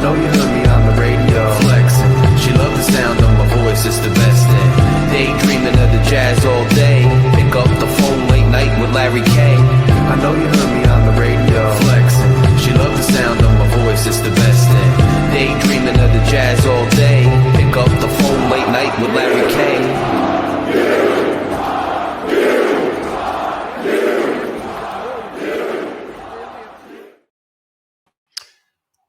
know you heard me on the radio, flexing. She loved the sound of my voice, it's the best thing. Daydreaming of the jazz all day. Pick up the phone late night with Larry K. I know you heard me on the radio, flexing. She loved the sound of my voice, it's the best thing. Daydreaming of the jazz all day. Pick up the phone late night with Larry K.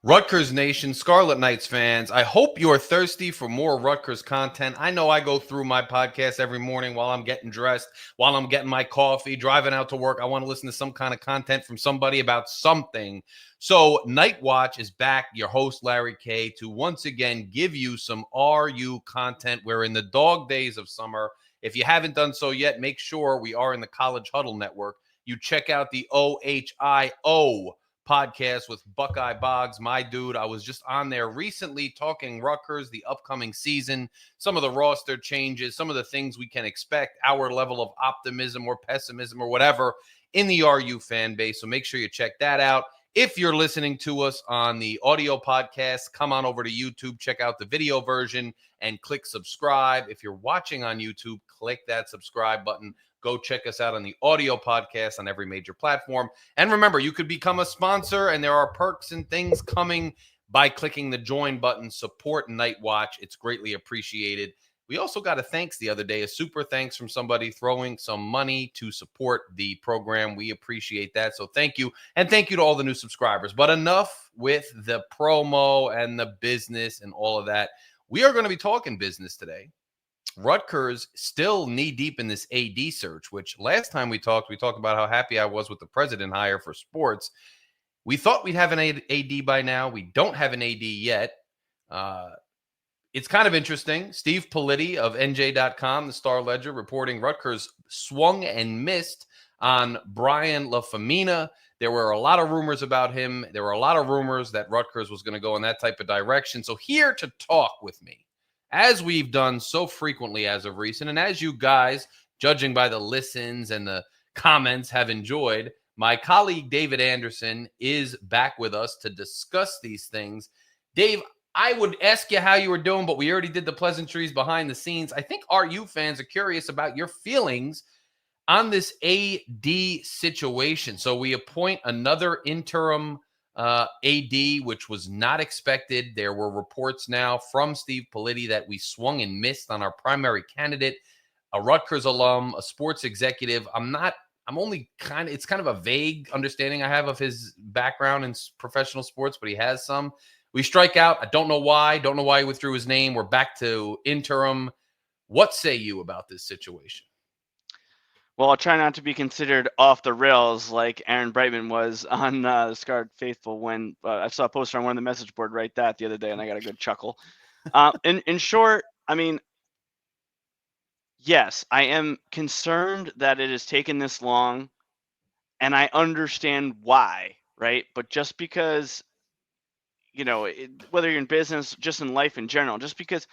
Rutgers Nation, Scarlet Knights fans, I hope you're thirsty for more Rutgers content. I know I go through my podcast every morning while I'm getting dressed, while I'm getting my coffee, driving out to work. I want to listen to some kind of content from somebody about something. So Night Watch is back, your host, Larry K., to once again give you some RU content. We're in the dog days of summer. If you haven't done so yet, make sure we are in the College Huddle Network. You check out the OHIO podcast with Buckeye Boggs, my dude. I was just on there recently talking Rutgers, the upcoming season, some of the roster changes, some of the things we can expect, our level of optimism or pessimism or whatever in the RU fan base. So make sure you check that out. If you're listening to us on the audio podcast, come on over to YouTube, check out the video version, and click subscribe. If you're watching on YouTube, click that subscribe button. Go check us out on the audio podcast on every major platform. And remember, you could become a sponsor, and there are perks and things coming by clicking the join button. Support Night Watch. It's greatly appreciated. We also got a thanks the other day, a super thanks from somebody throwing some money to support the program. We appreciate that. So thank you. And thank you to all the new subscribers. But enough with the promo and the business and all of that. We are going to be talking business today. Rutgers still knee-deep in this AD search, which last time we talked about how happy I was with the president hire for sports. We thought we'd have an AD by now. We don't have an AD yet. It's kind of interesting. Steve Politi of NJ.com, the Star Ledger, reporting Rutgers swung and missed on Brian LaFemina. There were a lot of rumors about him. There were a lot of rumors that Rutgers was going to go in that type of direction. So here to talk with me, as we've done so frequently as of recent, and as you guys, judging by the listens and the comments, have enjoyed, my colleague David Anderson is back with us to discuss these things. Dave, I would ask you how you were doing, but we already did the pleasantries behind the scenes. I think RU fans are curious about your feelings on this AD situation. So we appoint another interim AD, which was not expected. There were reports now from Steve Politi that we swung and missed on our primary candidate, a Rutgers alum, a sports executive. It's kind of a vague understanding I have of his background in professional sports, but he has some. We strike out. I don't know why he withdrew his name. We're back to interim. What say you about this situation? Well, I'll try not to be considered off the rails like Aaron Brightman was on the Scarred Faithful when I saw a poster on one of the message board write that the other day, and I got a good chuckle. In short, I mean, yes, I am concerned that it has taken this long, and I understand why, right? But just because, whether you're in business, just in life in general, just because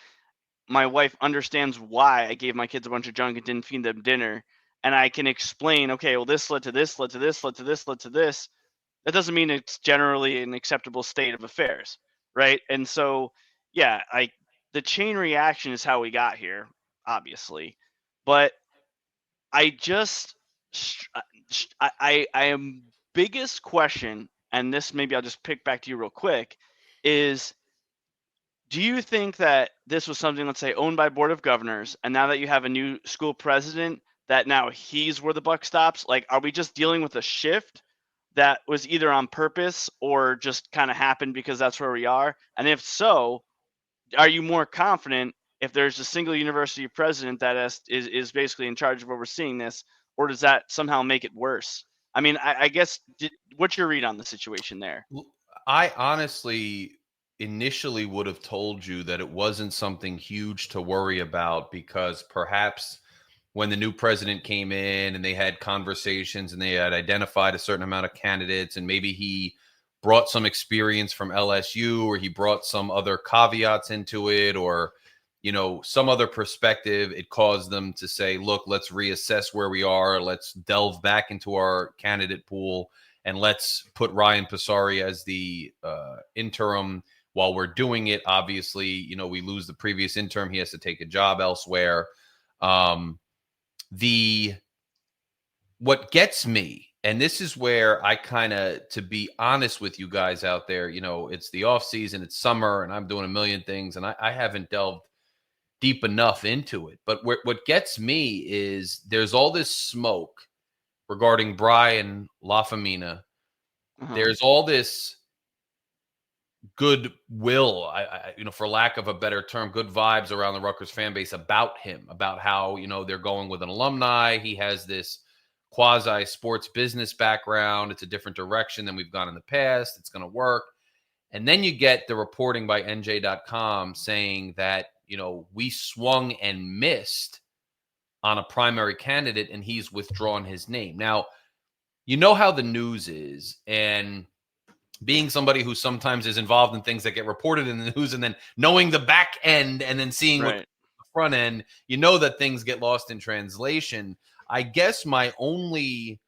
my wife understands why I gave my kids a bunch of junk and didn't feed them dinner, and I can explain, okay, well, this led to this, led to this, led to this, led to this. That doesn't mean it's generally an acceptable state of affairs, right? And so, yeah, the chain reaction is how we got here, obviously. But I am biggest question, and this maybe I'll just pick back to you real quick, is do you think that this was something, let's say, owned by Board of Governors, and now that you have a new school president, that now he's where the buck stops? Like, are we just dealing with a shift that was either on purpose or just kind of happened because that's where we are? And if so, are you more confident if there's a single university president that is basically in charge of overseeing this, or does that somehow make it worse? I mean, I guess, what's your read on the situation there? I honestly initially would have told you that it wasn't something huge to worry about, because perhaps when the new president came in and they had conversations and they had identified a certain amount of candidates, and maybe he brought some experience from LSU, or he brought some other caveats into it, or, some other perspective, it caused them to say, look, let's reassess where we are. Let's delve back into our candidate pool, and let's put Ryan Passari as the interim while we're doing it, obviously, we lose the previous interim. He has to take a job elsewhere. The what gets me, and this is where I kind of, to be honest with you guys out there, it's the off season, it's summer, and I'm doing a million things, and I haven't delved deep enough into it. But what gets me is there's all this smoke regarding Brian Lafemina. There's all this goodwill, for lack of a better term, good vibes around the Rutgers fan base about him, about how, they're going with an alumni. He has this quasi sports business background. It's a different direction than we've gone in the past. It's going to work. And then you get the reporting by NJ.com saying that, we swung and missed on a primary candidate and he's withdrawn his name. Now, you know how the news is, and being somebody who sometimes is involved in things that get reported in the news and then knowing the back end and then seeing what the front end, that things get lost in translation. I guess my only,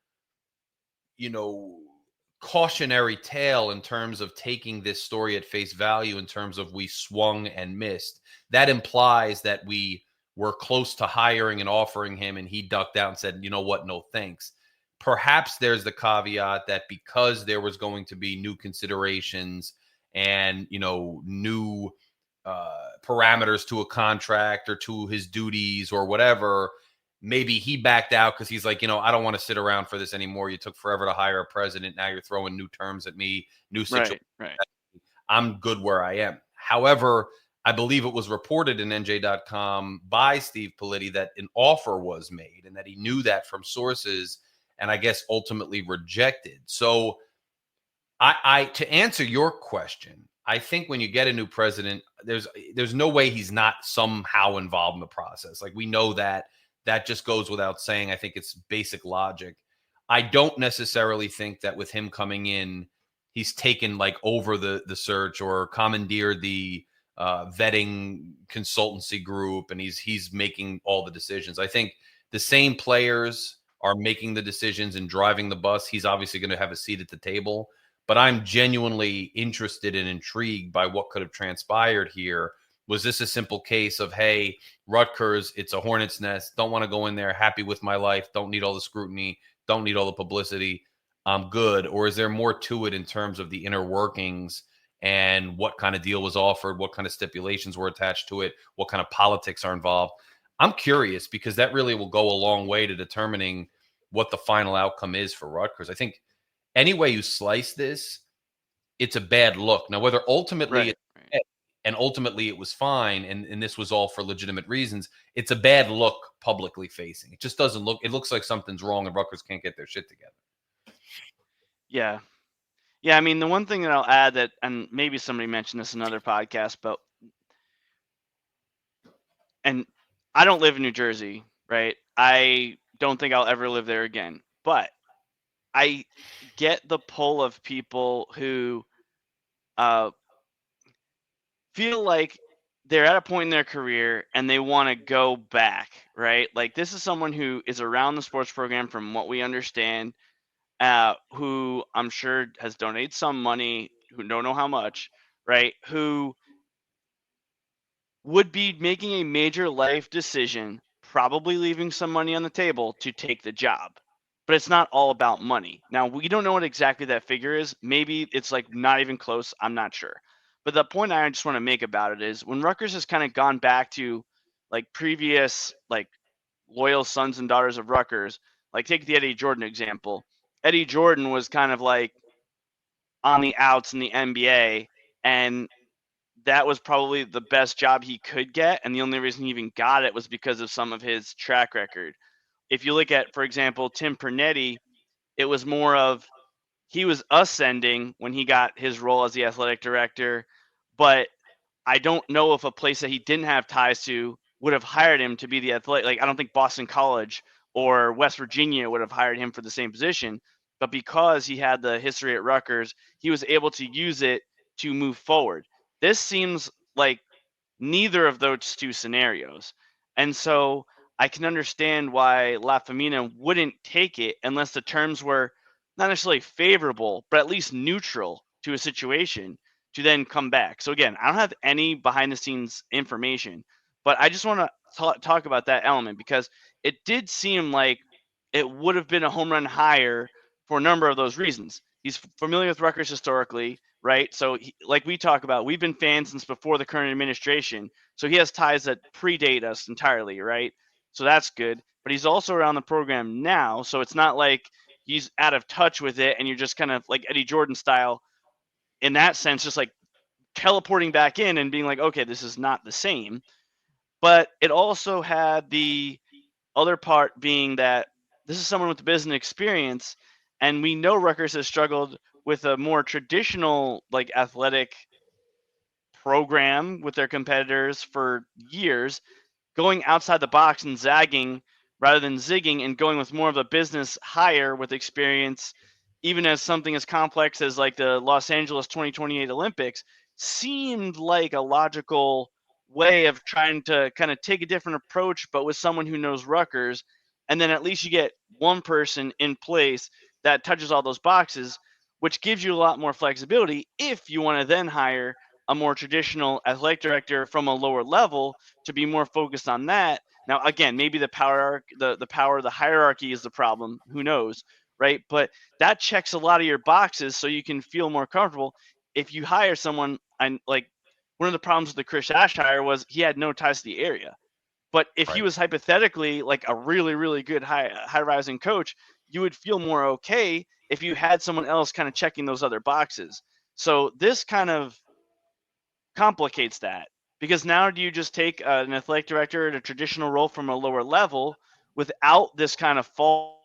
cautionary tale in terms of taking this story at face value, in terms of we swung and missed, that implies that we were close to hiring and offering him and he ducked out and said, you know what, no thanks. Perhaps there's the caveat that because there was going to be new considerations and, new parameters to a contract or to his duties or whatever, maybe he backed out because he's like, I don't want to sit around for this anymore. You took forever to hire a president. Now you're throwing new terms at me, new situation. Right. I'm good where I am. However, I believe it was reported in NJ.com by Steve Politi that an offer was made and that he knew that from sources and I guess ultimately rejected. So I to answer your question, I think when you get a new president, there's no way he's not somehow involved in the process. Like, we know that just goes without saying. I think it's basic logic. I don't necessarily think that with him coming in, he's taken like over the search or commandeered the vetting consultancy group and he's making all the decisions. I think the same players are making the decisions and driving the bus. He's obviously going to have a seat at the table, but I'm genuinely interested and intrigued by what could have transpired here. Was this a simple case of, hey, Rutgers, it's a hornet's nest, don't want to go in there, happy with my life, don't need all the scrutiny, don't need all the publicity, I'm good? Or is there more to it in terms of the inner workings and what kind of deal was offered, what kind of stipulations were attached to it, what kind of politics are involved? I'm curious because that really will go a long way to determining what the final outcome is for Rutgers. I think any way you slice this, it's a bad look. Now, whether ultimately and ultimately it was fine and this was all for legitimate reasons, it's a bad look publicly facing. It just doesn't look, it looks like something's wrong and Rutgers can't get their shit together. Yeah. I mean, the one thing that I'll add that, and maybe somebody mentioned this in another podcast, and I don't live in New Jersey, right? I don't think I'll ever live there again. But I get the pull of people who feel like they're at a point in their career and they want to go back, right? Like, this is someone who is around the sports program from what we understand, who I'm sure has donated some money, who don't know how much, right? Who would be making a major life decision, probably leaving some money on the table to take the job. But it's not all about money. Now, we don't know what exactly that figure is. Maybe it's like not even close. I'm not sure. But the point I just want to make about it is when Rutgers has kind of gone back to like previous, like, loyal sons and daughters of Rutgers, like take the Eddie Jordan example. Eddie Jordan was kind of like on the outs in the NBA, and that was probably the best job he could get. And the only reason he even got it was because of some of his track record. If you look at, for example, Tim Pernetti, it was more of he was ascending when he got his role as the athletic director, but I don't know if a place that he didn't have ties to would have hired him to be the athletic. Like, I don't think Boston College or West Virginia would have hired him for the same position. But because he had the history at Rutgers, he was able to use it to move forward. This seems like neither of those two scenarios. And so I can understand why Lafemina wouldn't take it unless the terms were not necessarily favorable, but at least neutral to a situation. to then come back. So again, I don't have any behind the scenes information, but I just want to talk about that element because it did seem like it would have been a home run hire for a number of those reasons. He's familiar with Rutgers historically, right? So, like we talk about, we've been fans since before the current administration. So he has ties that predate us entirely, right? So that's good. But he's also around the program now, so it's not like he's out of touch with it, and you're just kind of like Eddie Jordan style in that sense, just like teleporting back in and being like, okay, this is not the same. But it also had the other part being that this is someone with the business experience, and we know Rutgers has struggled with a more traditional, like, athletic program with their competitors for years, going outside the box and zagging rather than zigging and going with more of a business hire with experience, even as something as complex as like the Los Angeles 2028 Olympics seemed like a logical way of trying to kind of take a different approach, but with someone who knows Rutgers. And then at least you get one person in place that touches all those boxes, which gives you a lot more flexibility if you want to then hire a more traditional athletic director from a lower level to be more focused on that. Now, again, maybe the hierarchy is the problem. Who knows, right? But that checks a lot of your boxes, so you can feel more comfortable. If you hire someone, and like one of the problems with the Chris Ash hire was he had no ties to the area. But if he Right. was hypothetically like a really, really good high rising coach, you would feel more okay if you had someone else kind of checking those other boxes. So this kind of complicates that because now do you just take an athletic director at a traditional role from a lower level without this kind of fall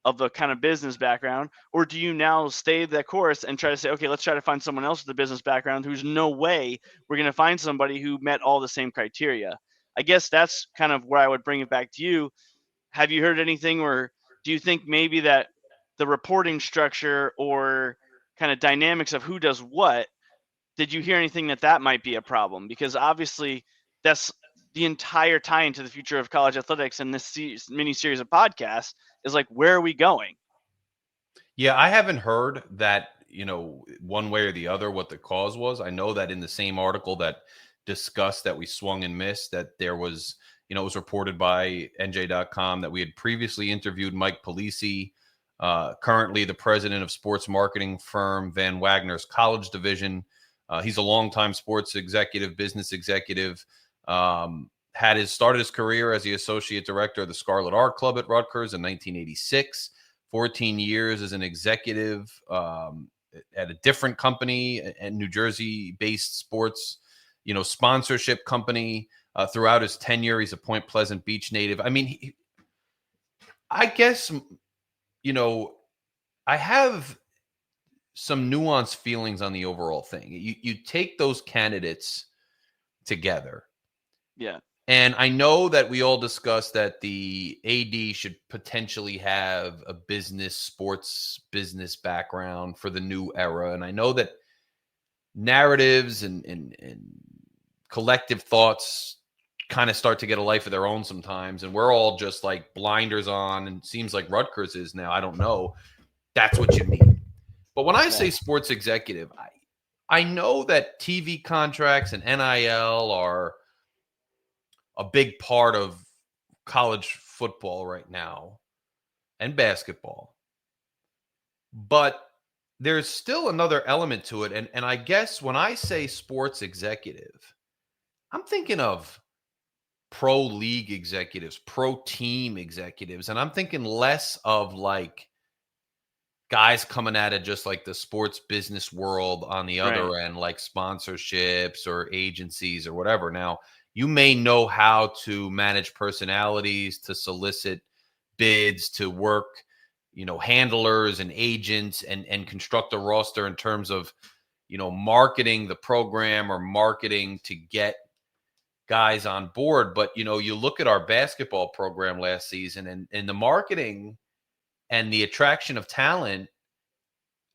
of the kind of business background, or do you now stay the course and try to say, okay, let's try to find someone else with a business background who's no way we're going to find somebody who met all the same criteria? I guess that's kind of where I would bring it back to you. Have you heard anything, or do you think maybe that the reporting structure or kind of dynamics of who does what, did you hear anything that might be a problem? Because obviously that's the entire tie into the future of college athletics, and this mini series of podcasts is like, where are we going? Yeah, I haven't heard that, one way or the other what the cause was. I know that in the same article that discussed that we swung and missed, that there was, it was reported by NJ.com that we had previously interviewed Mike Polisi, currently the president of sports marketing firm Van Wagner's college division. He's a longtime sports executive, business executive. Started his career as the associate director of the Scarlet Art Club at Rutgers in 1986. 14 years as an executive at a different company, a New Jersey-based sports, sponsorship company. Throughout his tenure, he's a Point Pleasant Beach native. I mean, I guess, I have some nuanced feelings on the overall thing. You take those candidates together. Yeah. And I know that we all discussed that the AD should potentially have a sports business background for the new era. And I know that narratives and collective thoughts kind of start to get a life of their own sometimes. And we're all just like blinders on, and it seems like Rutgers is now. I don't know. That's what you need. But when I say sports executive, I know that TV contracts and NIL are a big part of college football right now and basketball. But there's still another element to it. And I guess when I say sports executive, I'm thinking of pro league executives, pro team executives. And I'm thinking less of like guys coming at it just like the sports business world on the other end, like sponsorships or agencies or whatever. Now, you may know how to manage personalities, to solicit bids, to work, handlers and agents and construct a roster in terms of, marketing the program or marketing to get guys on board. But, you look at our basketball program last season and the marketing and the attraction of talent,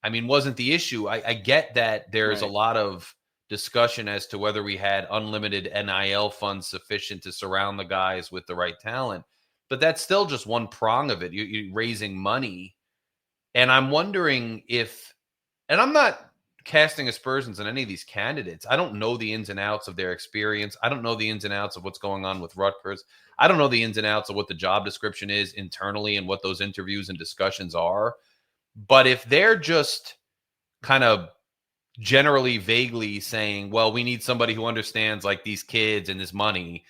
I mean, wasn't the issue. I get that there's a lot of discussion as to whether we had unlimited NIL funds sufficient to surround the guys with the right talent. But that's still just one prong of it. You're raising money. And I'm wondering if, and I'm not casting aspersions on any of these candidates. I don't know the ins and outs of their experience. I don't know the ins and outs of what's going on with Rutgers. I don't know the ins and outs of what the job description is internally and what those interviews and discussions are. But if they're just kind of generally vaguely saying, well, we need somebody who understands like these kids and this money,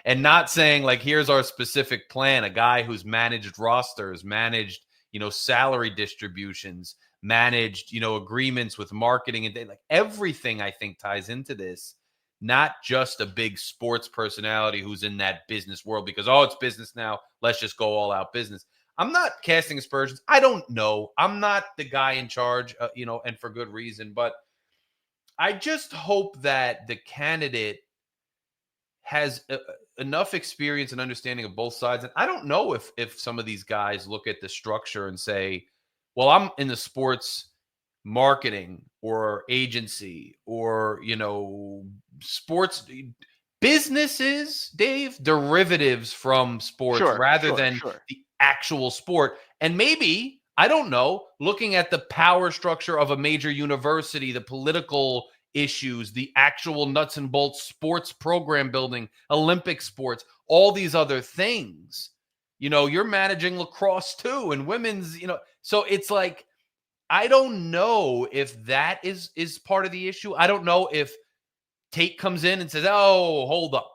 and not saying like, here's our specific plan, a guy who's managed rosters, managed, salary distributions, managed, agreements with marketing and like everything I think ties into this, not just a big sports personality who's in that business world because, it's business now. Let's just go all out business. I'm not casting aspersions. I don't know. I'm not the guy in charge, and for good reason, but I just hope that the candidate has enough experience and understanding of both sides. And I don't know if some of these guys look at the structure and say, well, I'm in the sports marketing or agency or, sports businesses, Dave, derivatives from sports rather than the actual sport. And maybe, I don't know, looking at the power structure of a major university, the political issues, the actual nuts and bolts sports program building, Olympic sports, all these other things. You're managing lacrosse too and women's, so it's like, I don't know if that is part of the issue. I don't know if Tate comes in and says, oh, hold up,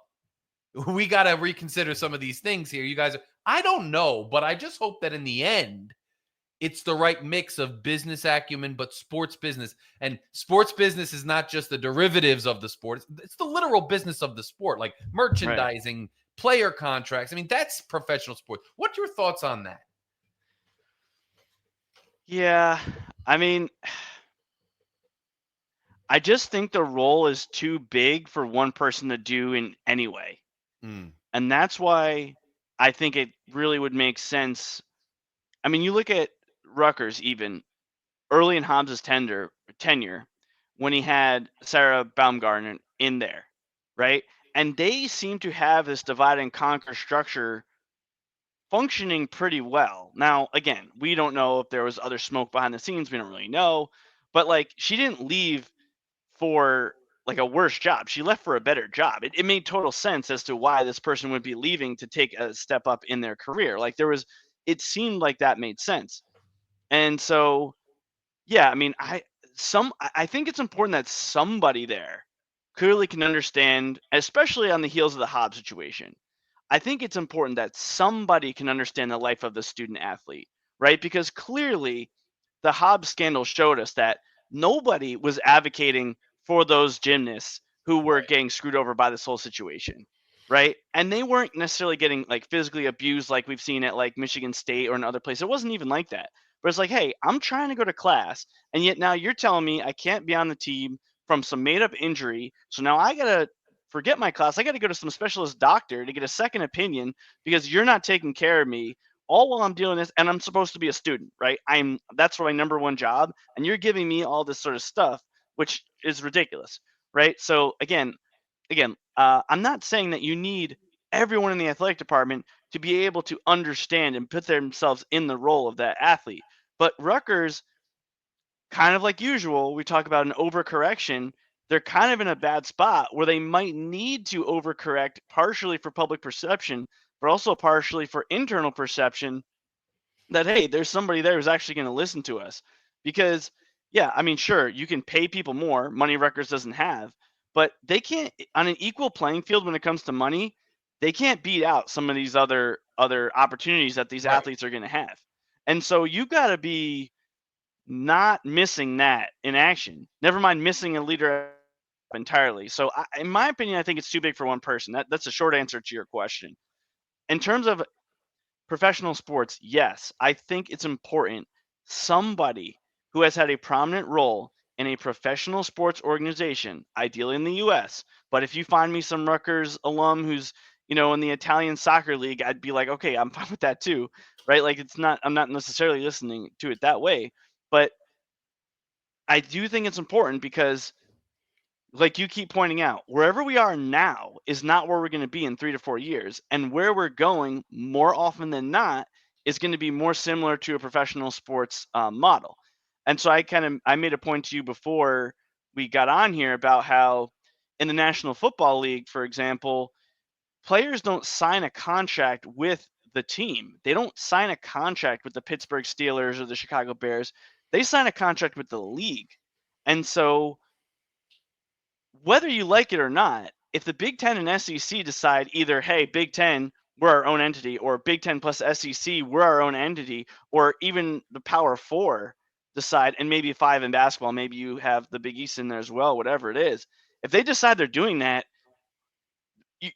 we got to reconsider some of these things here. You guys, I don't know, but I just hope that in the end, it's the right mix of business acumen, but sports business. And sports business is not just the derivatives of the sport. It's the literal business of the sport, like merchandising, player contracts. I mean, that's professional sport. What's your thoughts on that? Yeah, I mean, I just think the role is too big for one person to do in any way. And that's why I think it really would make sense. I mean, you look at Rutgers even early in Hobbs' tenure when he had Sarah Baumgartner in there, right? And they seem to have this divide and conquer structure functioning pretty well. Now, again, we don't know if there was other smoke behind the scenes. We don't really know. But like, she didn't leave for like a worse job. She left for a better job. It made total sense as to why this person would be leaving to take a step up in their career. Like it seemed like that made sense. And so, yeah, I mean, I think it's important that somebody there clearly can understand, especially on the heels of the Hobbs situation. I think it's important that somebody can understand the life of the student athlete, right? Because clearly the Hobbs scandal showed us that nobody was advocating for those gymnasts who were getting screwed over by this whole situation, right? And they weren't necessarily getting like physically abused like we've seen at like Michigan State or in other places. It wasn't even like that. But it's like, hey, I'm trying to go to class, and yet now you're telling me I can't be on the team from some made up injury. So now I got to forget my class. I got to go to some specialist doctor to get a second opinion because you're not taking care of me all while I'm dealing this, and I'm supposed to be a student, right? That's my number one job, and you're giving me all this sort of stuff, which is ridiculous, right? So again, I'm not saying that you need everyone in the athletic department to be able to understand and put themselves in the role of that athlete. But Rutgers, kind of like usual, we talk about an overcorrection. They're kind of in a bad spot where they might need to overcorrect partially for public perception, but also partially for internal perception that, hey, there's somebody there who's actually going to listen to us. Because, yeah, I mean, sure, you can pay people more, money Rutgers doesn't have, but they can't, on an equal playing field when it comes to money, they can't beat out some of these other opportunities that these athletes are going to have. And so you got to be not missing that in action. Never mind missing a leader entirely. So in my opinion, I think it's too big for one person. That's a short answer to your question. In terms of professional sports, yes, I think it's important somebody who has had a prominent role in a professional sports organization, ideally in the US. But if you find me some Rutgers alum who's, in the Italian soccer league, I'd be like, okay, I'm fine with that too, right? Like I'm not necessarily listening to it that way, but I do think it's important because, like you keep pointing out, wherever we are now is not where we're going to be in 3 to 4 years. And where we're going more often than not is going to be more similar to a professional sports model. And so I made a point to you before we got on here about how in the National Football League, for example, players don't sign a contract with the team. They don't sign a contract with the Pittsburgh Steelers or the Chicago Bears. They sign a contract with the league. And so whether you like it or not, if the Big Ten and SEC decide either, hey, Big Ten, we're our own entity, or Big Ten plus SEC, we're our own entity, or even the Power Four decide, and maybe five in basketball, maybe you have the Big East in there as well, whatever it is. If they decide they're doing that,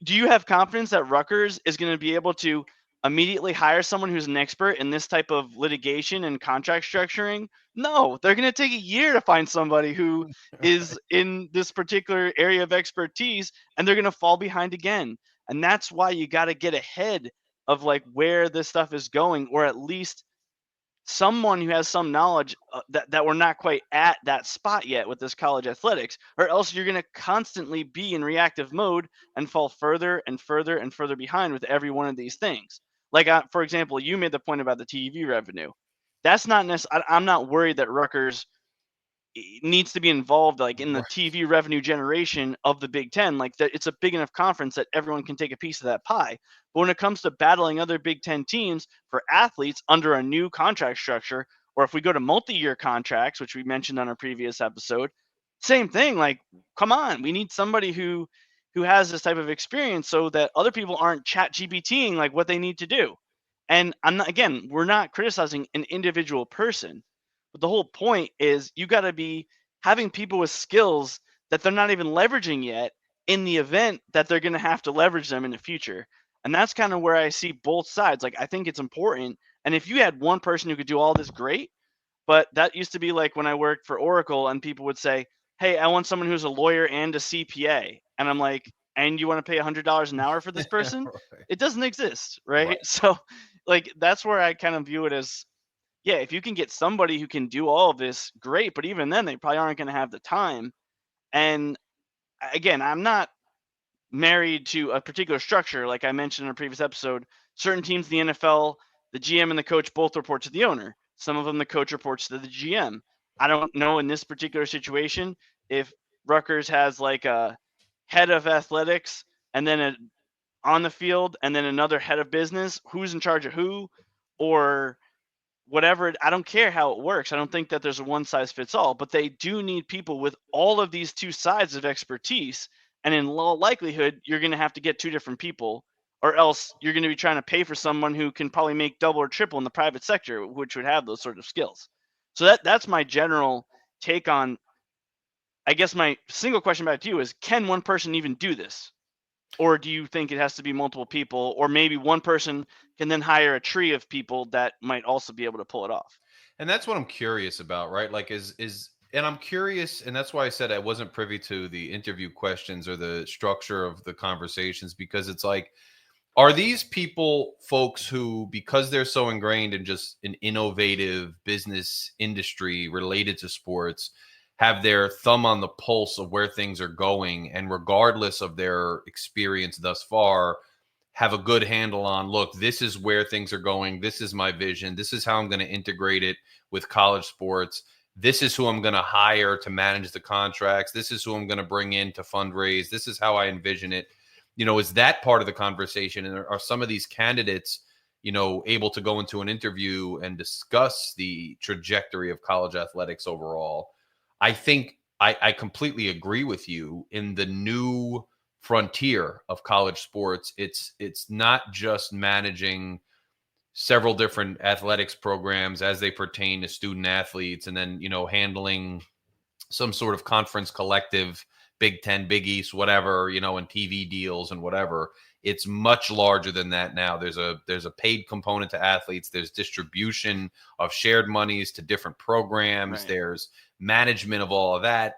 do you have confidence that Rutgers is going to be able to immediately hire someone who's an expert in this type of litigation and contract structuring? No, they're going to take a year to find somebody who is in this particular area of expertise, and they're going to fall behind again. And that's why you got to get ahead of like where this stuff is going, or at least someone who has some knowledge that we're not quite at that spot yet with this college athletics, or else you're going to constantly be in reactive mode and fall further and further and further behind with every one of these things. Like, for example, you made the point about the TV revenue. That's not necessarily, I'm not worried that Rutgers needs to be involved like in the TV revenue generation of the Big Ten. Like that, it's a big enough conference that everyone can take a piece of that pie. But when it comes to battling other Big Ten teams for athletes under a new contract structure, or if we go to multi-year contracts, which we mentioned on our previous episode, same thing. Like, come on, we need somebody who has this type of experience so that other people aren't chat GPTing like what they need to do. And we're not criticizing an individual person. But the whole point is you got to be having people with skills that they're not even leveraging yet in the event that they're going to have to leverage them in the future. And that's kind of where I see both sides. Like, I think it's important. And if you had one person who could do all this, great. But that used to be like when I worked for Oracle and people would say, hey, I want someone who's a lawyer and a CPA. And I'm like, and you want to pay $100 an hour for this person? Right. It doesn't exist, right? So like, that's where I kind of view it as, yeah, if you can get somebody who can do all of this, great. But even then, they probably aren't going to have the time. And again, I'm not married to a particular structure. Like I mentioned in a previous episode, certain teams in the NFL, the GM and the coach both report to the owner. Some of them, the coach reports to the GM. I don't know in this particular situation if Rutgers has like a head of athletics and then on the field and then another head of business, who's in charge of who, or whatever. I don't care how it works. I don't think that there's a one size fits all, but they do need people with all of these two sides of expertise. And in all likelihood, you're going to have to get two different people, or else you're going to be trying to pay for someone who can probably make double or triple in the private sector, which would have those sort of skills. So that's my general take on, I guess my single question back to you is, can one person even do this? Or do you think it has to be multiple people, or maybe one person can then hire a tree of people that might also be able to pull it off? And that's what I'm curious about, right? Like and I'm curious, and that's why I said I wasn't privy to the interview questions or the structure of the conversations, because it's like, are these people folks who, because they're so ingrained in just an innovative business industry related to sports, have their thumb on the pulse of where things are going, and regardless of their experience thus far, have a good handle on, look, this is where things are going. This is my vision. This is how I'm going to integrate it with college sports. This is who I'm going to hire to manage the contracts. This is who I'm going to bring in to fundraise. This is how I envision it. Is that part of the conversation? And are some of these candidates, able to go into an interview and discuss the trajectory of college athletics overall? I think I completely agree with you. In the new frontier of college sports, it's not just managing several different athletics programs as they pertain to student athletes, and then handling some sort of conference collective, Big Ten, Big East, whatever, and TV deals and whatever. It's much larger than that now. There's a paid component to athletes. There's distribution of shared monies to different programs. Right. There's management of all of that.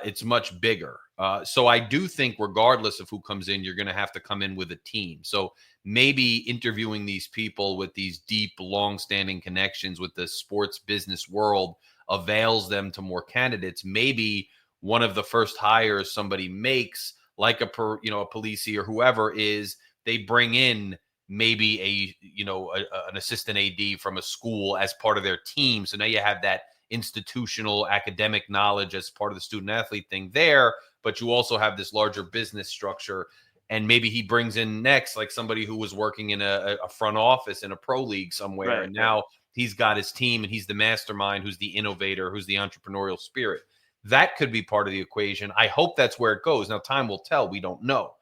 It's much bigger. So I do think regardless of who comes in, you're going to have to come in with a team. So maybe interviewing these people with these deep, long-standing connections with the sports business world avails them to more candidates. Maybe one of the first hires somebody makes, like a Polisi or whoever, is they bring in maybe an assistant AD from a school as part of their team. So now you have that institutional academic knowledge as part of the student athlete thing there, but you also have this larger business structure. And maybe he brings in next like somebody who was working in a front office in a pro league somewhere, and now he's got his team and he's the mastermind, who's the innovator, who's the entrepreneurial spirit. That could be part of the equation. I hope that's where it goes. Now, time will tell. We don't know.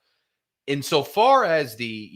Insofar as the,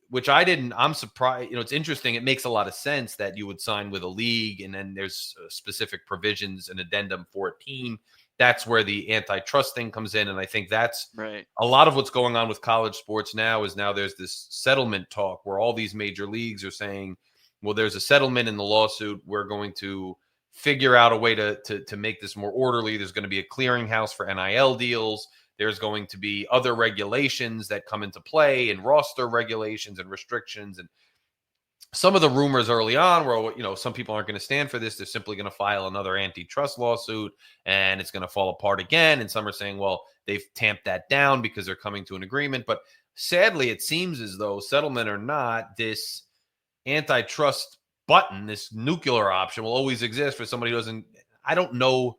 which I'm surprised, it's interesting. It makes a lot of sense that you would sign with a league and then there's specific provisions and addendum for a team. That's where the antitrust thing comes in. And I think that's right. A lot of what's going on with college sports now there's this settlement talk where all these major leagues are saying, well, there's a settlement in the lawsuit. We're going to figure out a way to make this more orderly. There's going to be a clearinghouse for NIL deals. There's going to be other regulations that come into play and roster regulations and restrictions. And some of the rumors early on were, some people aren't going to stand for this. They're simply going to file another antitrust lawsuit and it's going to fall apart again. And some are saying, well, they've tamped that down because they're coming to an agreement. But sadly, it seems as though, settlement or not, this antitrust button, this nuclear option, will always exist for somebody who doesn't. I don't know.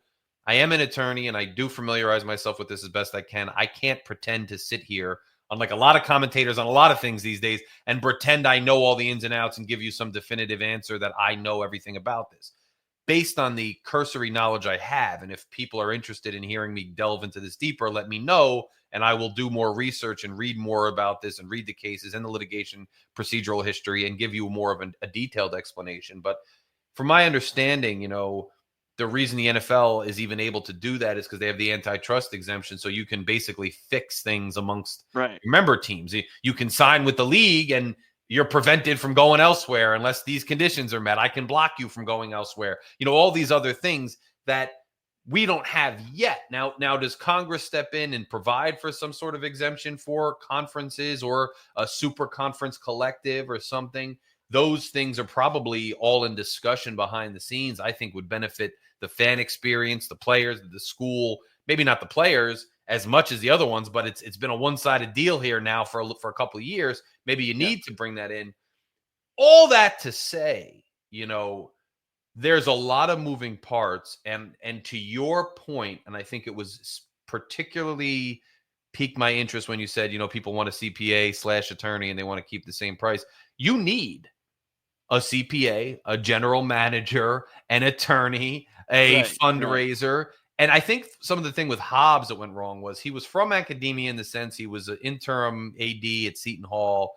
I am an attorney and I do familiarize myself with this as best I can. I can't pretend to sit here, unlike a lot of commentators on a lot of things these days, and pretend I know all the ins and outs and give you some definitive answer that I know everything about this. Based on the cursory knowledge I have, and if people are interested in hearing me delve into this deeper, let me know, and I will do more research and read more about this and read the cases and the litigation procedural history and give you more of a detailed explanation. But from my understanding, the reason the NFL is even able to do that is because they have the antitrust exemption. So you can basically fix things amongst member teams. You can sign with the league and you're prevented from going elsewhere unless these conditions are met. I can block you from going elsewhere. All these other things that we don't have yet. Now, does Congress step in and provide for some sort of exemption for conferences or a super conference collective or something? Those things are probably all in discussion behind the scenes. I think would benefit the fan experience, the players, the school, maybe not the players as much as the other ones, but it's been a one-sided deal here now for a couple of years. Maybe you need to bring that in. All that to say, there's a lot of moving parts. And to your point, and I think it was particularly piqued my interest when you said, people want a CPA/attorney and they want to keep the same price. You need a CPA, a general manager, an attorney, a fundraiser. Right. And I think some of the thing with Hobbs that went wrong was he was from academia in the sense he was an interim AD at Seton Hall.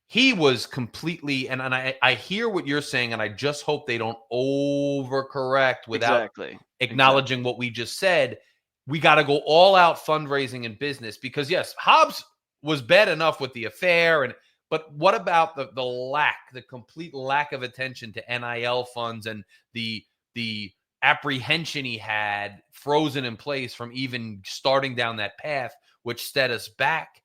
He was completely, and I hear what you're saying, and I just hope they don't overcorrect without acknowledging what we just said. We got to go all out fundraising and business because, yes, Hobbs was bad enough with the affair but what about the complete lack of attention to NIL funds and the apprehension he had frozen in place from even starting down that path, which set us back?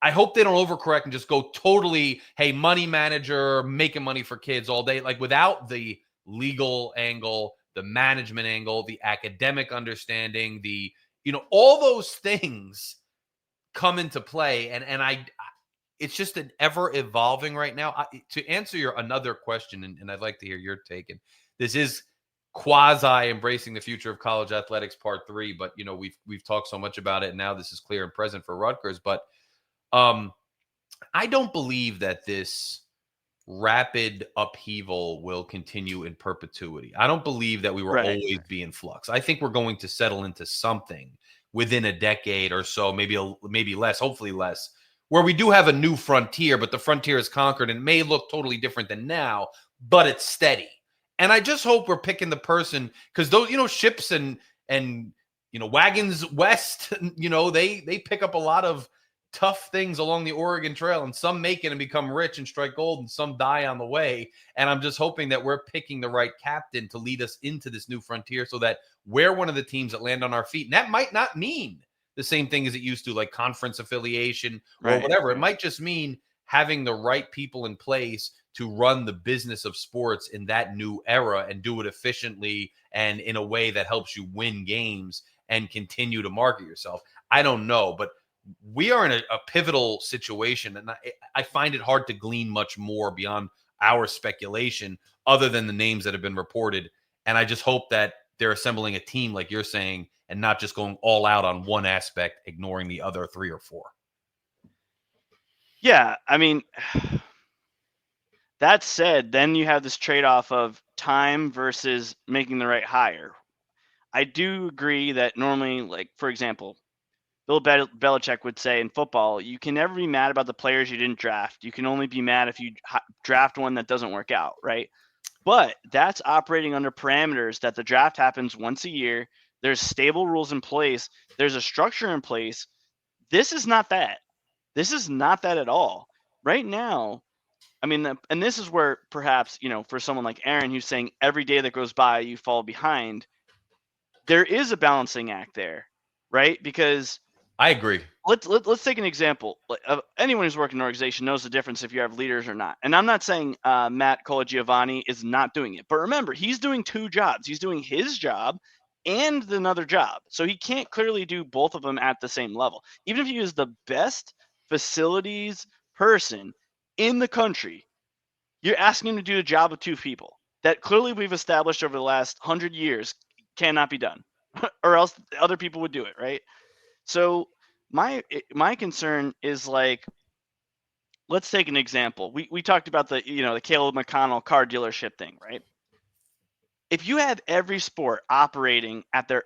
I hope they don't overcorrect and just go totally, hey, money manager, making money for kids all day, like without the legal angle, the management angle, the academic understanding, all those things come into play. And it's just an ever evolving right now. To answer another question, and I'd like to hear your take. And this is quasi embracing the future of college athletics part 3, but we've talked so much about it. And now this is clear and present for Rutgers. But I don't believe that this rapid upheaval will continue in perpetuity. I don't believe that we will always be in flux. I think we're going to settle into something within a decade or so, maybe less, hopefully less, where we do have a new frontier, but the frontier is conquered and it may look totally different than now, but it's steady. And I just hope we're picking the person, because those, ships and wagons west, they pick up a lot of tough things along the Oregon Trail, and some make it and become rich and strike gold, and some die on the way. And I'm just hoping that we're picking the right captain to lead us into this new frontier so that we're one of the teams that land on our feet. And that might not mean the same thing as it used to, like conference affiliation or whatever. It might just mean having the right people in place to run the business of sports in that new era and do it efficiently and in a way that helps you win games and continue to market yourself. I don't know, but we are in a pivotal situation, and I find it hard to glean much more beyond our speculation other than the names that have been reported. And I just hope that they're assembling a team like you're saying and not just going all out on one aspect, ignoring the other 3 or 4. Yeah, I mean, that said, then you have this trade-off of time versus making the right hire. I do agree that normally, like, for example, Bill Belichick would say in football, you can never be mad about the players you didn't draft. You can only be mad if you draft one that doesn't work out, right? But that's operating under parameters that the draft happens once a year. There's stable rules in place. There's a structure in place. This is not that. This is not that at all. Right now, I mean, and this is where perhaps, for someone like Aaron who's saying every day that goes by, you fall behind, there is a balancing act there, right? Because I agree. let's take an example. Anyone who's working in an organization knows the difference if you have leaders or not. And I'm not saying Matt Colagiovanni is not doing it, but remember, he's doing 2 jobs. He's doing his job and another job, so he can't clearly do both of them at the same level. Even if he is the best facilities person in the country, you're asking him to do a job of 2 people that clearly we've established over the last 100 years cannot be done, or else other people would do it, right? So my concern is, like, let's take an example. We talked about the Caleb McConnell car dealership thing, right? If you have every sport operating at their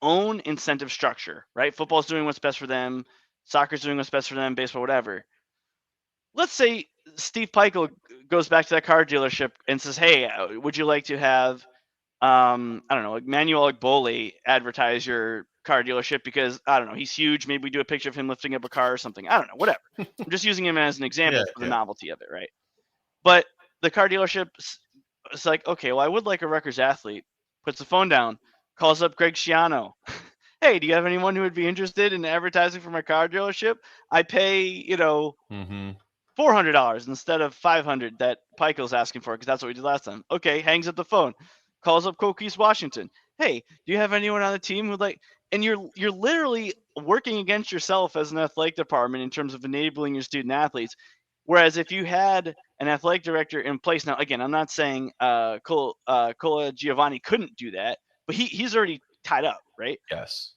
own incentive structure, right? Football's doing what's best for them, soccer's doing what's best for them, baseball, whatever. Let's say Steve Peichel goes back to that car dealership and says, "Hey, would you like to have I don't know, like Manuel Ogbole advertise your car dealership because I don't know, he's huge. Maybe we do a picture of him lifting up a car or something. I don't know, whatever. I'm just using him as an example for the novelty of it, right? But the car dealership is like, okay, well, I would like a Rutgers athlete. Puts the phone down, calls up Greg Schiano. Hey, do you have anyone who would be interested in advertising for my car dealership? I pay, Mm-hmm. $400 instead of $500 that Peikel's asking for because that's what we did last time. Okay, hangs up the phone, calls up Coquise Washington. Hey, do you have anyone on the team who'd like? And you're literally working against yourself as an athletic department in terms of enabling your student athletes. Whereas if you had an athletic director in place, now again, I'm not saying Cola Giovanni couldn't do that, but he's already tied up, right? Yes.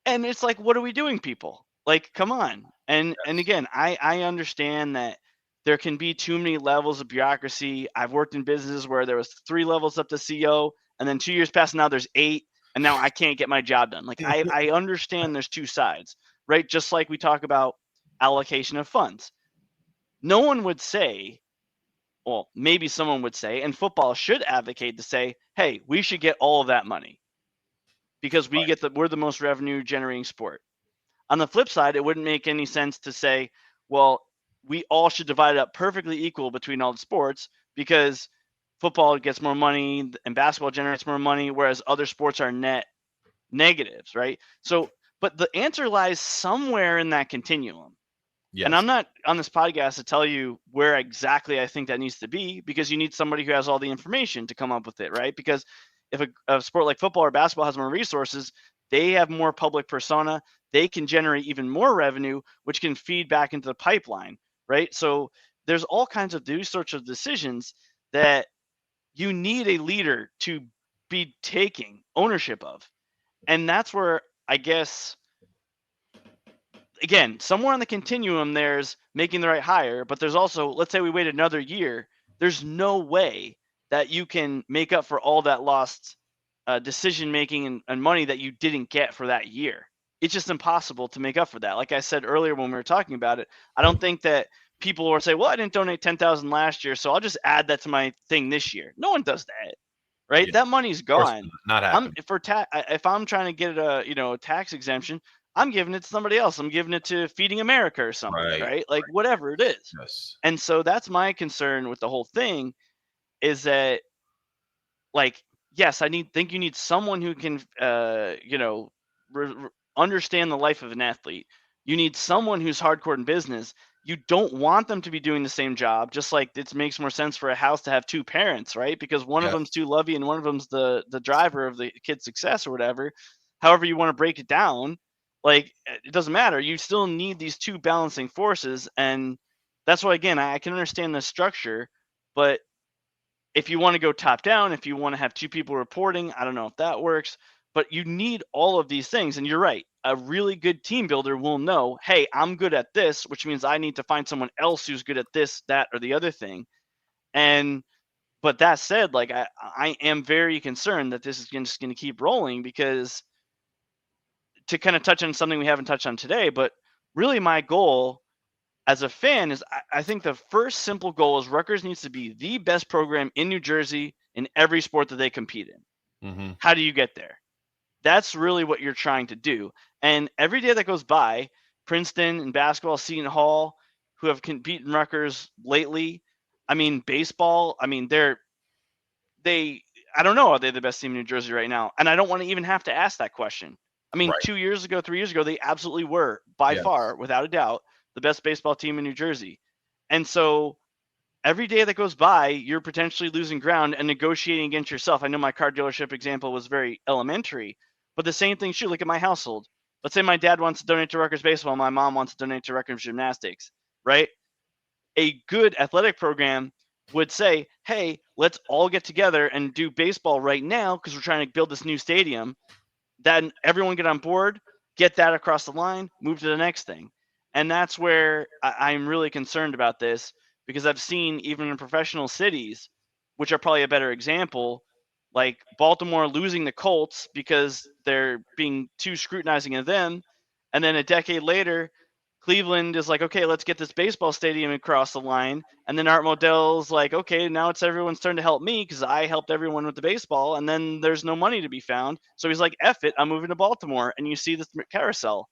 And it's like, what are we doing, people? Like, come on. And again, I understand that there can be too many levels of bureaucracy. I've worked in businesses where there was 3 levels up to CEO, and then 2 years passed, and now there's 8, and now I can't get my job done. Like, I understand there's 2 sides, right? Just like we talk about allocation of funds. No one would say, well, maybe someone would say, and football should advocate to say, hey, we should get all of that money because we're the most revenue generating sport. On the flip side, it wouldn't make any sense to say, well, we all should divide it up perfectly equal between all the sports because football gets more money and basketball generates more money, whereas other sports are net negatives, right? So, but the answer lies somewhere in that continuum. Yes. And I'm not on this podcast to tell you where exactly I think that needs to be because you need somebody who has all the information to come up with it, right? Because if a sport like football or basketball has more resources, they have more public persona. They can generate even more revenue, which can feed back into the pipeline, right? So there's all kinds of these sorts of decisions that you need a leader to be taking ownership of. And that's where I guess, again, somewhere on the continuum, there's making the right hire, but there's also, let's say we wait another year, there's no way that you can make up for all that lost decision making and money that you didn't get for that year. It's just impossible to make up for that. Like I said earlier when we were talking about it, I don't think that people will say, well, I didn't donate 10,000 last year, so I'll just add that to my thing this year. No one does that, right? Yeah, that money's gone. not happening. If I'm trying to get a tax exemption, I'm giving it to somebody else. I'm giving it to Feeding America or something, right? Like whatever it is. Yes. And so that's my concern with the whole thing is that, like, yes, think you need someone who can, understand the life of an athlete. You need someone who's hardcore in business. You don't want them to be doing the same job, just like it makes more sense for a house to have 2 parents, right? Because one of them's too lovey and one of them's the driver of the kid's success or whatever. However you want to break it down, like, it doesn't matter. You still need these 2 balancing forces. And that's why, again, I can understand the structure, but if you want to go top down, if you want to have two people reporting, I don't know if that works, but you need all of these things. And you're right. A really good team builder will know, hey, I'm good at this, which means I need to find someone else who's good at this, that, or the other thing. And but that said, like I am very concerned that this is just going to keep rolling, because to kind of touch on something we haven't touched on today, but really my goal as a fan is I think the first simple goal is Rutgers needs to be the best program in New Jersey in every sport that they compete in. Mm-hmm. How do you get there? That's really what you're trying to do. And every day that goes by, Princeton and basketball, Seton Hall, who have beaten Rutgers lately, I mean, baseball, I mean, I don't know, are they the best team in New Jersey right now? And I don't want to even have to ask that question. I mean, Right. 2 years ago, 3 years ago, they absolutely were, by Yes. far, without a doubt, the best baseball team in New Jersey. And so every day that goes by, you're potentially losing ground and negotiating against yourself. I know my car dealership example was very elementary, but the same thing should look at my household. Let's say my dad wants to donate to Rutgers baseball, my mom wants to donate to Rutgers gymnastics, right? A good athletic program would say, hey, let's all get together and do baseball right now because we're trying to build this new stadium. Then everyone get on board, get that across the line, move to the next thing. And that's where I'm really concerned about this, because I've seen even in professional cities, which are probably a better example, like Baltimore losing the Colts because they're being too scrutinizing of them. And then a decade later, Cleveland is like, okay, let's get this baseball stadium across the line. And then Art Modell's like, okay, now it's everyone's turn to help me because I helped everyone with the baseball. And then there's no money to be found. So he's like, F it, I'm moving to Baltimore. And you see this carousel.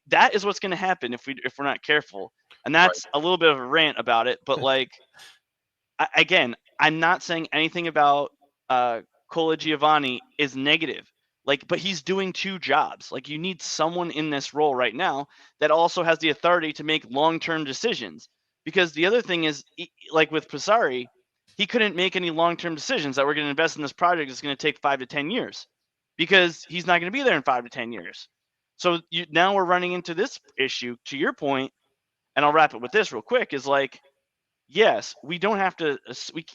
That is what's going to happen if we're not careful. And that's a little bit of a rant about it. But like, again, I'm not saying anything about Cola Giovanni is negative. Like, but he's doing two jobs. Like, you need someone in this role right now that also has the authority to make long-term decisions. Because the other thing is, like with Passari, he couldn't make any long-term decisions that we're going to invest in this project that's going to take 5 to 10 years, because he's not going to be there in 5 to 10 years. So now we're running into this issue. To your point, and I'll wrap it with this real quick, is like, yes, we don't have to.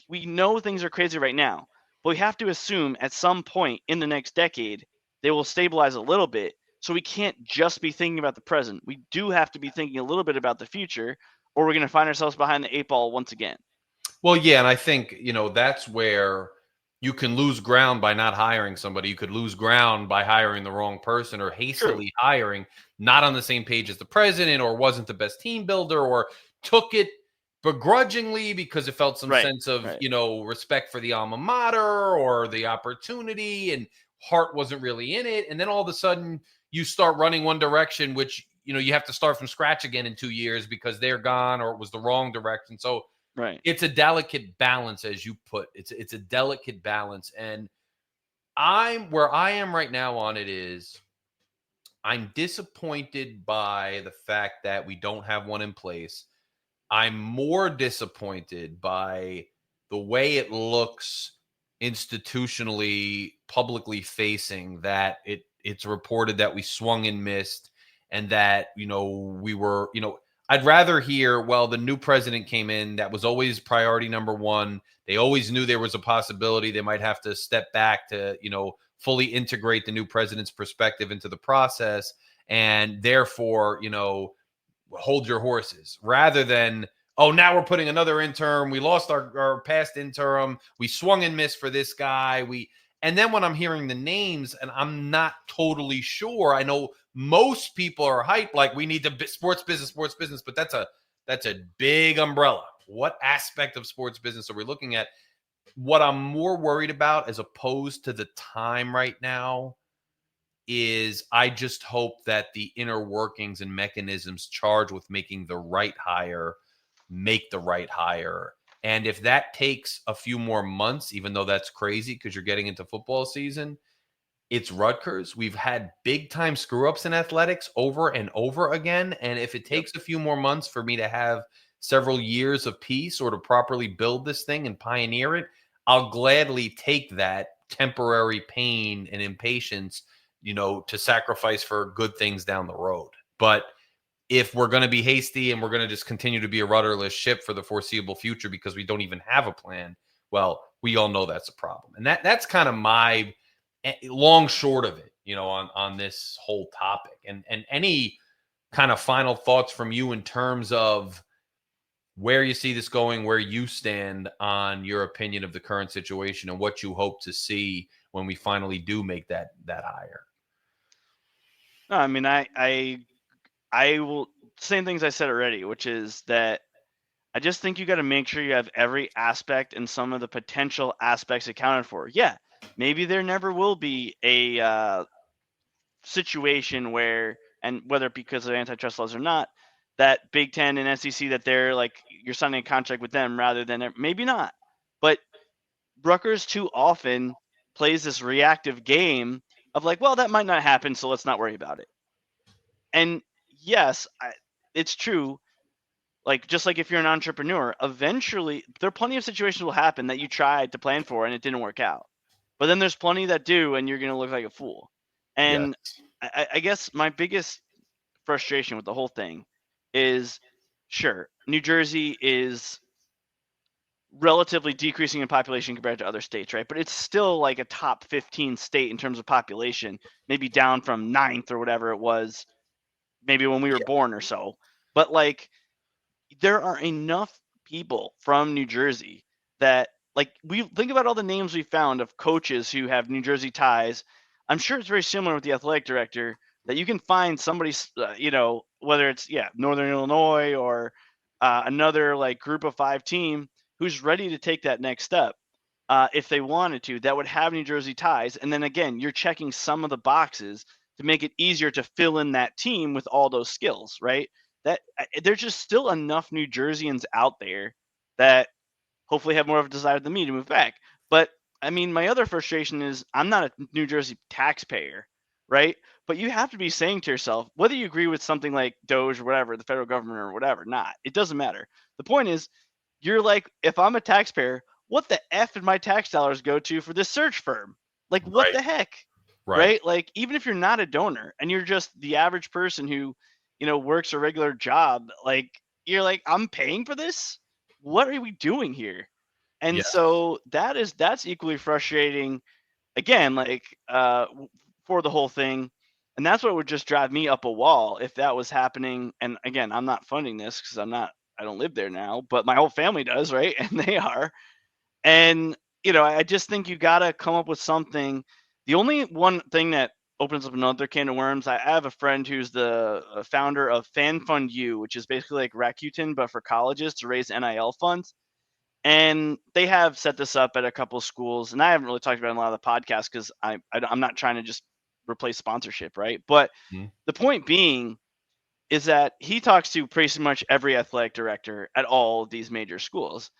We know things are crazy right now, but we have to assume at some point in the next decade they will stabilize a little bit. So we can't just be thinking about the present. We do have to be thinking a little bit about the future, or we're going to find ourselves behind the 8 ball once again. Well, yeah, and I think, that's where you can lose ground by not hiring somebody. You could lose ground by hiring the wrong person or hastily hiring, not on the same page as the president, or wasn't the best team builder, or took it begrudgingly because it felt some sense of, respect for the alma mater or the opportunity, and heart wasn't really in it. And then all of a sudden you start running one direction, which, you have to start from scratch again in 2 years because they're gone, or it was the wrong direction. So it's a delicate balance, as you put. It's a delicate balance. And where I am right now on it is, I'm disappointed by the fact that we don't have one in place. I'm more disappointed by the way it looks institutionally, publicly facing, that it's reported that we swung and missed, and that, we were, I'd rather hear, well, the new president came in, that was always priority number one. They always knew there was a possibility they might have to step back to, fully integrate the new president's perspective into the process. And therefore, hold your horses, rather than, oh, now we're putting another interim. We lost our past interim. We swung and missed for this guy. And then when I'm hearing the names and I'm not totally sure, I know most people are hyped, like we need the sports business, but that's a big umbrella. What aspect of sports business are we looking at? What I'm more worried about, as opposed to the time right now, is I just hope that the inner workings and mechanisms charged with making the right hire make the right hire. And if that takes a few more months, even though that's crazy because you're getting into football season, it's Rutgers. We've had big time screw ups in athletics over and over again. And if it takes a few more months for me to have several years of peace, or to properly build this thing and pioneer it, I'll gladly take that temporary pain and impatience, to sacrifice for good things down the road. But if we're going to be hasty and we're going to just continue to be a rudderless ship for the foreseeable future because we don't even have a plan, well, we all know that's a problem. And that's kind of my long short of it, on this whole topic. And any kind of final thoughts from you in terms of where you see this going, where you stand on your opinion of the current situation, and what you hope to see when we finally do make that hire. No, I mean, I will, same things I said already, which is that I just think you got to make sure you have every aspect and some of the potential aspects accounted for. Yeah, maybe there never will be a situation where, and whether because of antitrust laws or not, that Big Ten and SEC, that they're like, you're signing a contract with them rather than, maybe not. But Rutgers too often plays this reactive game of like, well, that might not happen, so let's not worry about it. And yes, it's true. Like, just like if you're an entrepreneur, eventually there are plenty of situations will happen that you tried to plan for and it didn't work out. But then there's plenty that do, and you're going to look like a fool. And Yes. I guess my biggest frustration with the whole thing is, sure, New Jersey is relatively decreasing in population compared to other states, right? But it's still like a top 15 state in terms of population, maybe down from 9th or whatever it was, maybe when we were born or so. But like, there are enough people from New Jersey that, like, we think about all the names we found of coaches who have New Jersey ties. I'm sure it's very similar with the athletic director, that you can find somebody, whether it's Northern Illinois or another like group of 5 team who's ready to take that next step if they wanted to, that would have New Jersey ties. And then again, you're checking some of the boxes to make it easier to fill in that team with all those skills, right? That there's just still enough New Jerseyans out there that hopefully have more of a desire than me to move back. But I mean, my other frustration is I'm not a New Jersey taxpayer, right? But you have to be saying to yourself, whether you agree with something like Doge or whatever, the federal government or whatever, not, it doesn't matter. The point is, you're like, if I'm a taxpayer, what the F did my tax dollars go to for this search firm? Like, what the heck? Right? Like, even if you're not a donor and you're just the average person who, works a regular job, like, you're like, I'm paying for this? What are we doing here? And Yes. so that's equally frustrating, again, like, for the whole thing. And that's what would just drive me up a wall if that was happening. And again, I'm not funding this because I don't live there now, but my whole family does, right? And they are. And, I just think you got to come up with something. The only one thing that opens up another can of worms, I have a friend who's the founder of Fan Fund U, which is basically like Rakuten, but for colleges to raise NIL funds. And they have set this up at a couple of schools. And I haven't really talked about it in a lot of the podcasts because I'm not trying to just replace sponsorship, right? But the point being is that he talks to pretty much every athletic director at all of these major schools.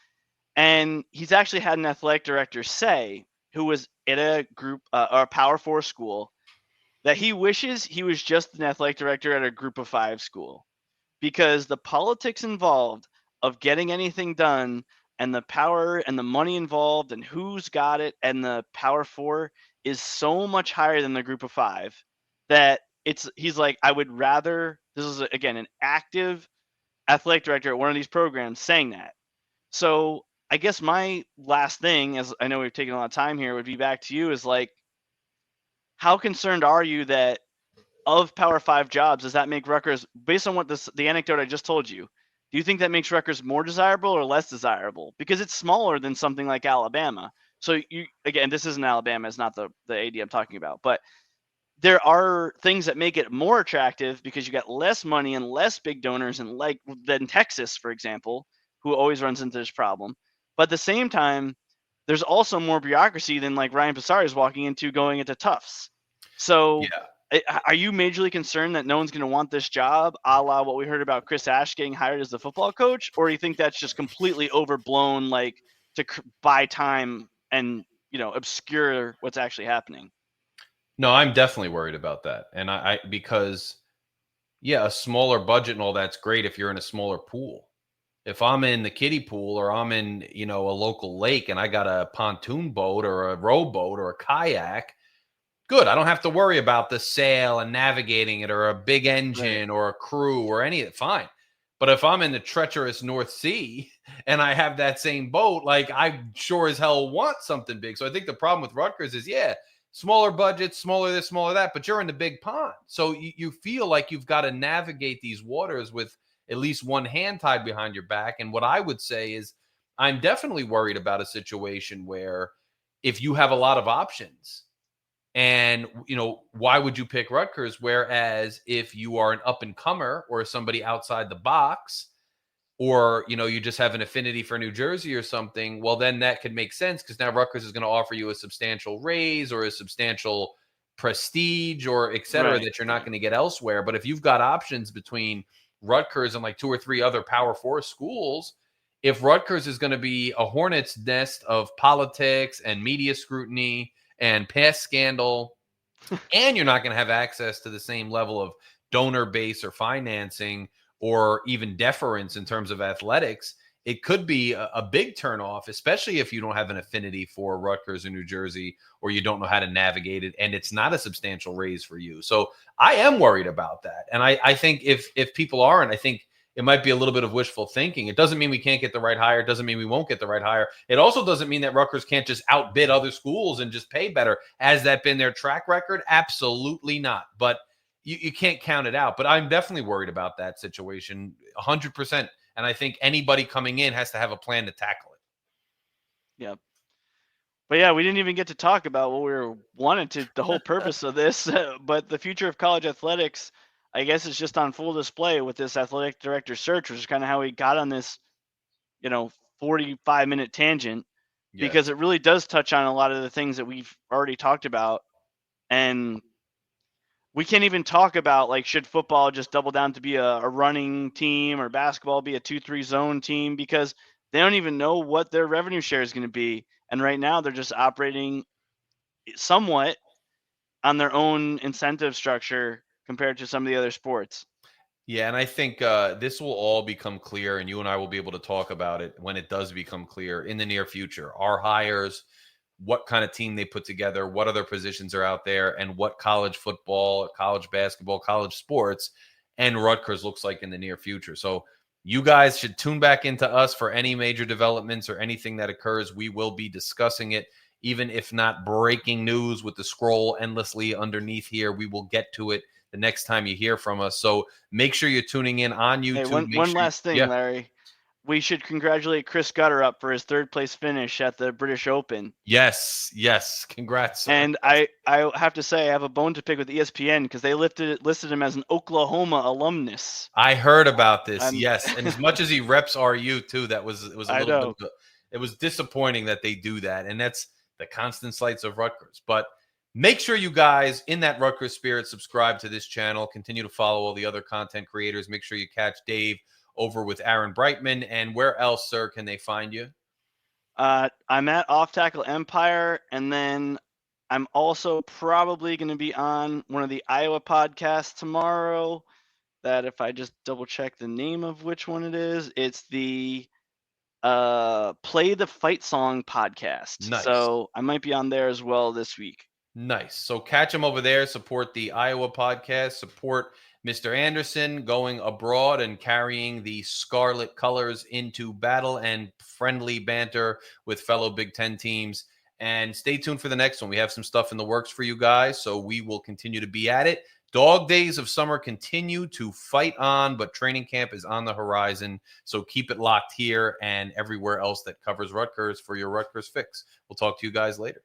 And he's actually had an athletic director say, who was at a group or a Power 4 school, that he wishes he was just an athletic director at a group of 5 school, because the politics involved of getting anything done and the power and the money involved and who's got it and the Power 4 is so much higher than the group of 5 that he's like, I would rather, this is again an active athletic director at one of these programs saying that. So I guess my last thing, as I know we've taken a lot of time here, would be back to you, is like, how concerned are you that of Power 5 jobs, does that make Rutgers, based on what the anecdote I just told you, do you think that makes Rutgers more desirable or less desirable? Because it's smaller than something like Alabama. So again, this isn't Alabama, it's not the AD I'm talking about, but there are things that make it more attractive because you got less money and less big donors and like than Texas, for example, who always runs into this problem. But at the same time, there's also more bureaucracy than like Ryan Passari is walking into going into Tufts. So are you majorly concerned that no one's going to want this job, a la what we heard about Chris Ash getting hired as the football coach? Or do you think that's just completely overblown, like to buy time and, obscure what's actually happening? No, I'm definitely worried about that. And because a smaller budget and all that's great if you're in a smaller pool. If I'm in the kiddie pool or I'm in, a local lake and I got a pontoon boat or a rowboat or a kayak, good. I don't have to worry about the sail and navigating it or a big engine or a crew or any of it. Fine. But if I'm in the treacherous North Sea and I have that same boat, like I sure as hell want something big. So I think the problem with Rutgers is, yeah, smaller budgets, smaller this, smaller that, but you're in the big pond. So you feel like you've got to navigate these waters with at least one hand tied behind your back. And what I would say is, I'm definitely worried about a situation where if you have a lot of options, and, why would you pick Rutgers? Whereas if you are an up and comer or somebody outside the box, or, you just have an affinity for New Jersey or something, well, then that could make sense because now Rutgers is going to offer you a substantial raise or a substantial prestige or et cetera Right. that you're not going to get elsewhere. But if you've got options between Rutgers and like 2 or 3 other Power 4 schools, if Rutgers is going to be a hornet's nest of politics and media scrutiny and past scandal, and you're not going to have access to the same level of donor base or financing or even deference in terms of athletics, it could be a big turnoff, especially if you don't have an affinity for Rutgers or New Jersey, or you don't know how to navigate it, and it's not a substantial raise for you. So I am worried about that. And I think if people aren't, I think it might be a little bit of wishful thinking. It doesn't mean we can't get the right hire. It doesn't mean we won't get the right hire. It also doesn't mean that Rutgers can't just outbid other schools and just pay better. Has that been their track record? Absolutely not. But you can't count it out. But I'm definitely worried about that situation 100%. And I think anybody coming in has to have a plan to tackle it. Yeah. But yeah, we didn't even get to talk about what we were wanted to, the whole purpose of this. But the future of college athletics, I guess, is just on full display with this athletic director search, which is kind of how we got on this, 45-minute tangent, Yes. because it really does touch on a lot of the things that we've already talked about. And we can't even talk about, like, should football just double down to be a running team or basketball be a 2-3 zone team, because they don't even know what their revenue share is going to be. And right now they're just operating somewhat on their own incentive structure compared to some of the other sports. Yeah, and I think this will all become clear, and you and I will be able to talk about it when it does become clear in the near future. Our hires, what kind of team they put together, what other positions are out there, and what college football, college basketball, college sports, and Rutgers looks like in the near future. So you guys should tune back into us for any major developments or anything that occurs. We will be discussing it, even if not breaking news with the scroll endlessly underneath here. We will get to it the next time you hear from us. So make sure you're tuning in on YouTube. Hey, one last thing, yeah. Larry. We should congratulate Chris Gutterup for his 3rd place finish at the British Open. Yes. Congrats, sir. And I have to say, I have a bone to pick with ESPN because they listed him as an Oklahoma alumnus. I heard about this. Yes, and as much as he reps RU too, it was a little bit. It was disappointing that they do that, and that's the constant slights of Rutgers. But make sure you guys, in that Rutgers spirit, subscribe to this channel. Continue to follow all the other content creators. Make sure you catch Dave over with Aaron Brightman. And where else, sir, can they find you? I'm at Off Tackle Empire, and then I'm also probably going to be on one of the Iowa podcasts tomorrow. That, if I just double check the name of which one it is, it's the Play the Fight Song podcast. Nice. So I might be on there as well this week. Nice. So catch him over there. Support the Iowa podcast. Support Mr. Anderson going abroad and carrying the scarlet colors into battle and friendly banter with fellow Big Ten teams. And stay tuned for the next one. We have some stuff in the works for you guys, so we will continue to be at it. Dog days of summer continue to fight on, but training camp is on the horizon. So keep it locked here and everywhere else that covers Rutgers for your Rutgers fix. We'll talk to you guys later.